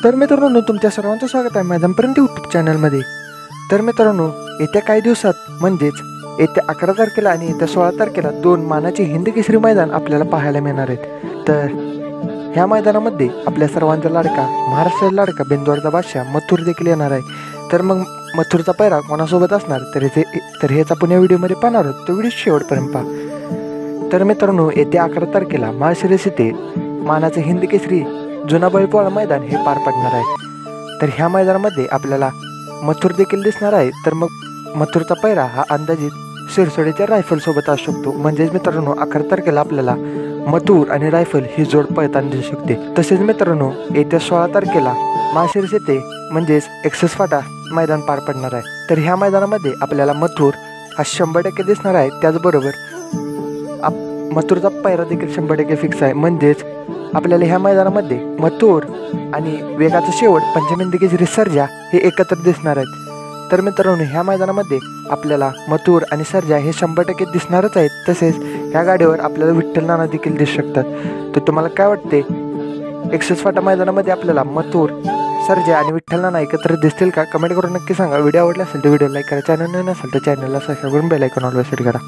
तर मित्रांनो, तुमच्या सर्वांचं स्वागत आहे मैदानपर्यंत यूट्यूब चॅनलमध्ये. तर मित्रांनो, येत्या काही दिवसात म्हणजेच येत्या 11 तारखेला आणि येत्या 16 तारखेला 2 मानाचे हिंद केसरी मैदान आपल्याला पाहायला मिळणार आहेत. तर ह्या मैदानामध्ये आपल्या सर्वांचा लाडका महाराष्ट्राचा लाडका बिंदोडचा बादशाह मथुर देखील येणार आहे. तर मग मथुरचा पैरा कोणासोबत असणार तर हेच आपण या व्हिडिओमध्ये पाहणार आहोत. तो व्हिडिओ शेवटपर्यंत पहा. तर मित्रांनो, येत्या 11 तारखेला माळशिरस येथे मानाचे हिंद केसरी जुना बैलपोळा मैदान हे पार पडणार आहे. तर ह्या मैदानामध्ये आपल्याला मथुर देखील दिसणार आहे. तर मग मथुरचा पैरा हा अंदाजित शिरसोडीच्या रायफलसोबत असू शकतो. म्हणजेच मित्रांनो, 11 तारखेला आपल्याला मथुर आणि रायफल ही जोड पळताना दिसू शकते. तसेच मित्रांनो, येत्या 16 तारखेला माळशिरस येथे म्हणजेच एक्सेस फाटा मैदान पार पडणार आहे. तर ह्या मैदानामध्ये आपल्याला मथुर हा 100% दिसणार आहे. त्याचबरोबर मथुरचा पैरा देखील 100% फिक्स आहे. म्हणजेच आपल्याला ह्या मैदानामध्ये मथुर आणि वेगाचा शेवट पंचमहिंद केसरी सर्जा हे एकत्र दिसणार आहेत. तर मित्रांनो, ह्या मैदानामध्ये आपल्याला मथुर आणि सर्जा हे 100% दिसणारच आहेत. तसेच ह्या गाडीवर आपल्याला विठ्ठल नाना देखील दिसू शकतात. तर तुम्हाला काय वाटते, एक्सेस फाटा मैदानामध्ये आपल्याला मथुर, सर्जा आणि विठ्ठल नाना एकत्र दिसतील का? कमेंट करून नक्की सांगा. व्हिडिओ आवडला असेल तर व्हिडिओ लाईक करा. चॅनल नवीन असेल तर चॅनलला सबस्क्राईब करून बेल आयकॉन ऑलवेज सेट करा.